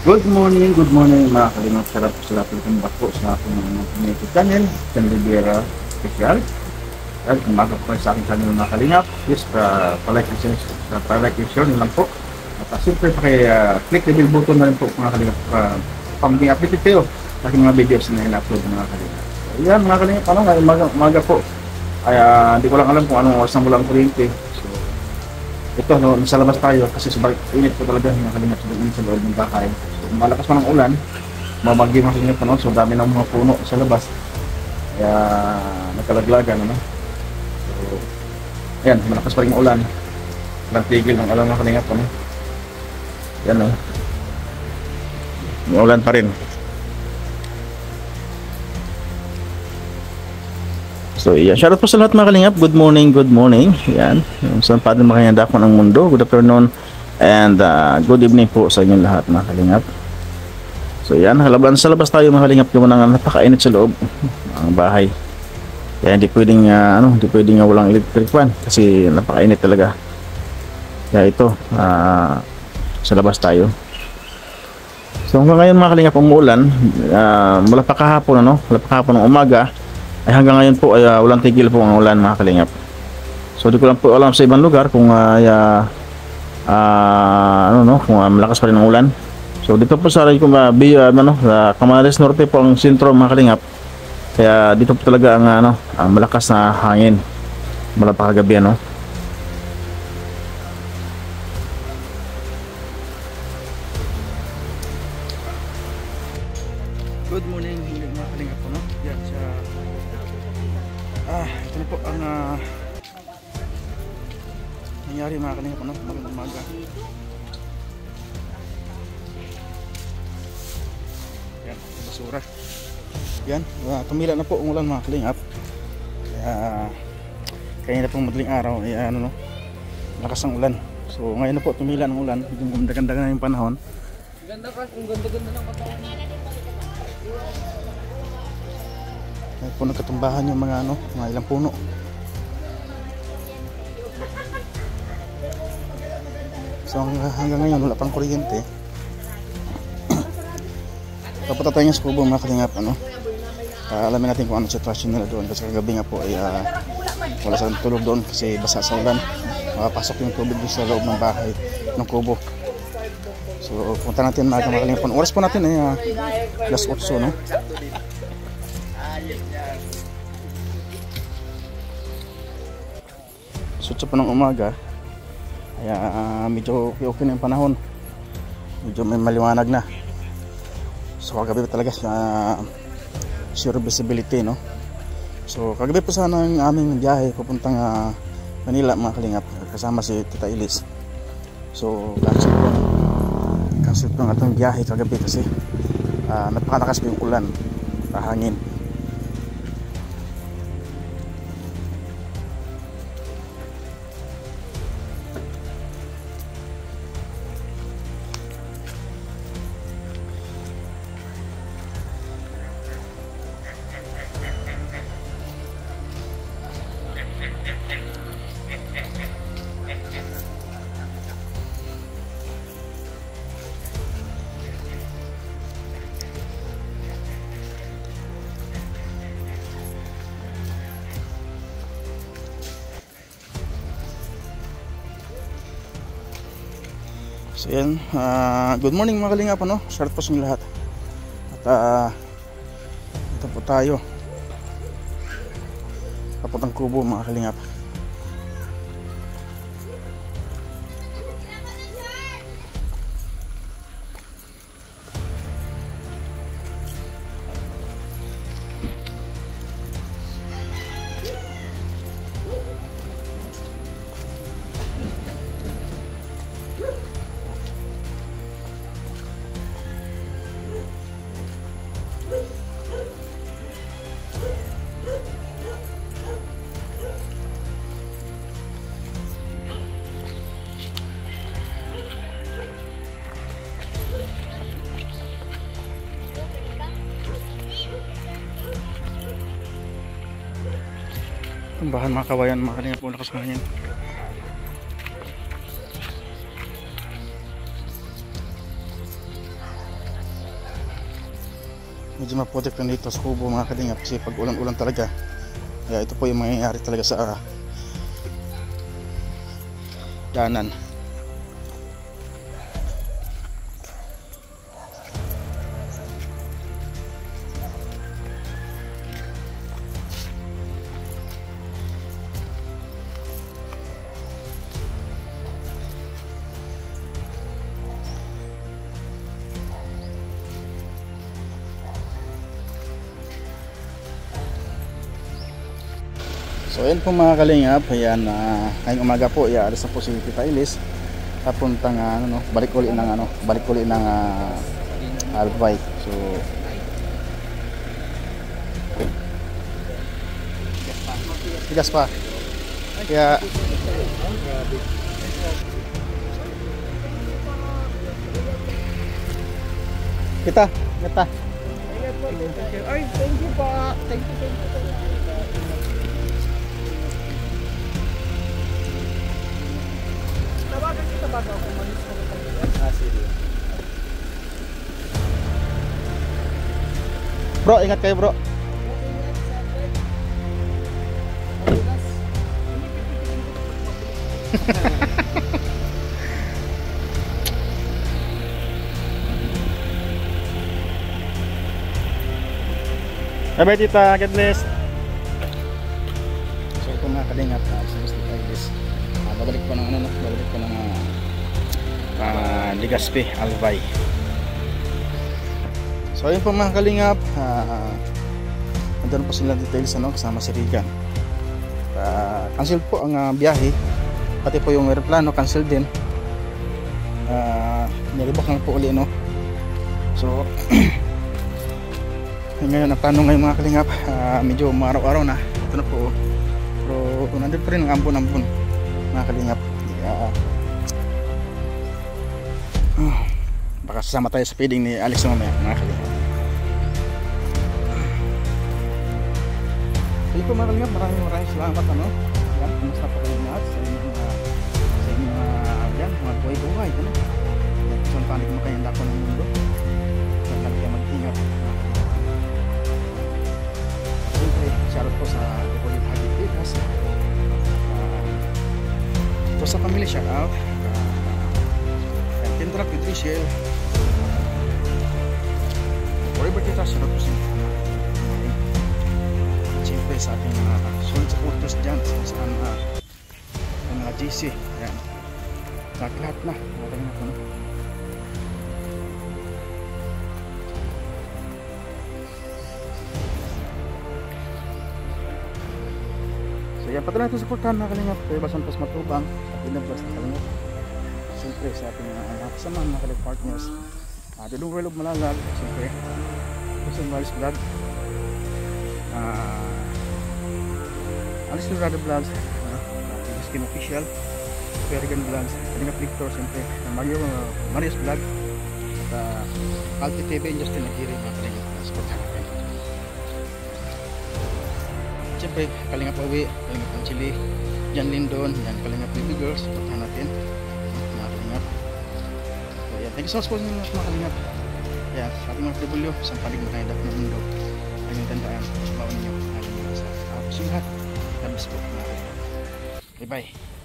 Good morning mga kalingap. Sarap po sila welcome back po sa aking YouTube channel, San Rivera Special. At umaga po sa aking channel mga kalingap. Yes, pa-like and share lang po. At siyempre click the bell button na rin po mga kalingap para maging updated kayo sa aking mga videos na ina-upload mga kalingap. So, yan mga kalingap, umaga po. Ay, hindi ko lang alam kung anong oras na mula ang kuryente. So, ito, nasa labas tayo kasi sobrang init po talaga mga kalingap sa loob ng bahay. Malakas man ang ulan, mamagyo man sa inyo panahon, so dami ng mga puno sa labas, kaya nagkalaglagan, ano? So, ayan, malakas pa rin ang ulan, walang tigil ng alam na kalingap, ano? Yan, may ulan pa rin. So, yan, shoutout po sa lahat mga kalingap. Good morning, good morning. Yan, saan pa din makanyandako ng mundo. Good afternoon and good evening po sa inyong lahat mga kalingap. So yan, sa labas tayo mga kalingap, yung napakainit sa loob ng bahay. Kaya hindi pwedeng hindi pwedeng walang electric fan kasi napakainit talaga. Kaya ito, sa labas tayo. So hanggang ngayon mga kalingap, umuulan, mula pa kahapon ng umaga ay hanggang ngayon po ay walang tigil po ang ulan mga kalingap. So di ko lang po alam sa ibang lugar kung kung malakas pa rin ang ulan. So dito po sa Camarines Norte po ang sentro mga kalingap. Kaya dito po talaga ang malakas na hangin mula pa kagabi, ano. Good morning mga kalingap po, no. Yan sa ito na po ang nangyari mga kalingap, no. Magandang umaga. Yan, basura. Yan, tumila na po ang ulan mga kalingap. Kaya na pong madaling araw ay lakas ang ulan. So ngayon na po tumila ng ulan, medyo ganda-ganda na yung panahon. Ganda ka, kung ganda-ganda ng panahon. Ay po nagkatumbahan yung mga mga ilang puno. So hanggang ngayon wala pang kuryente. Papunta tayo sa kubo mga kalingap, alamin natin kung ano sitwasyon nila doon kasi kagabi nga po ay wala silang tulog doon kasi basa sa ulan. Makapasok yung tubig sa loob ng bahay ng kubo. So punta natin mga kalingap. Oras po natin ay alas 8, no? So pa ng umaga ay medyo okay na yung panahon, medyo may maliwanag na. So kagabi pa talaga sure visibility, no? So kagabi po sana ang aming biyahe papuntang Manila mga kalingap kasama si Tita Ilis. So cancel po ang atong biyahe kagabi kasi napakalakas po yung ulan, hangin. So yan, good morning mga kalingap, shout out po sa inyo lahat. At ito po tayo papuntang kubo mga kalingap. Tumbahan mga kawayan mga kalingap po, lakas mahangin. medyo maputik lang dito sa kubo mga kalingap kasi pag ulan-ulan talaga. Kaya ito po yung mangyayari talaga sa danan. So ayan po mga kalingap, ayan, ngayong umaga po ialis na po si Tita Elis papuntang balik uli ng Albay. So tigas pa kaya kita Ay, thank you po. Thank you. Tawagan kita bago ako malis ko ng sige. Bro, ingat kayo bro. Bye tita, God bless. So ito mga kalingap, Tita Elis. Babalik ko ng Legazpi, Albay. So ayun po mga kalingap, andun po sila details kasama si Regan. Cancel po ang biyahe, pati po yung aeroplano cancel din. Niribok lang po uli so ngayon ang plano ngayon mga kalingap, medyo araw-araw na ito na po, pero nandun pa rin ang ambon mga kalingap. Baka sasama tayo sa feeding ni Alex mamaya mga kalingap. So ito mga kalingap, maraming salamat yan, kumusta po kayo lahat sa inyong mga buhay-buhay yan, kung panig mo kayong dako ng mundo, kung talaga mag-ingat. Siyempre, shoutout po sa Deposit Hagit Pitas, ito sa pamilya, shoutout Kendrak with Rachel, Forever Tita, shoutout po sa inyo. Siyempre sa ating solid supporters dyan sa mga GC, yan, lahat na so yan, patuloy natin supportahan mga kalingap, kaya Basan Pas Matubang at Inablas na kalingap. Siyempre sa ating kasama mga kalingap partners, Dulong World of Malalag, siyempre Kusong Valis Vlog, Alice Lurado Vlogs, Skin Official, Perigan Vlogs, Kalingap Victor, siyempre Marius Vlog, at Alti TV and Justin Nagiri mga kalingap supportahan natin. Siyempre Kalingap Awi, Kalingap Anchili, Jan Lindon, yan Kalingap Baby Girls, supportahan natin mga kalingap. So yan, thank you so much po mga kalingap. Yan, sa ating mga W, isang palig na kayo ng mundo, ang yung tandaan, bawang ninyo, sa lahat. Tapos po mga kalingap. Bye bye.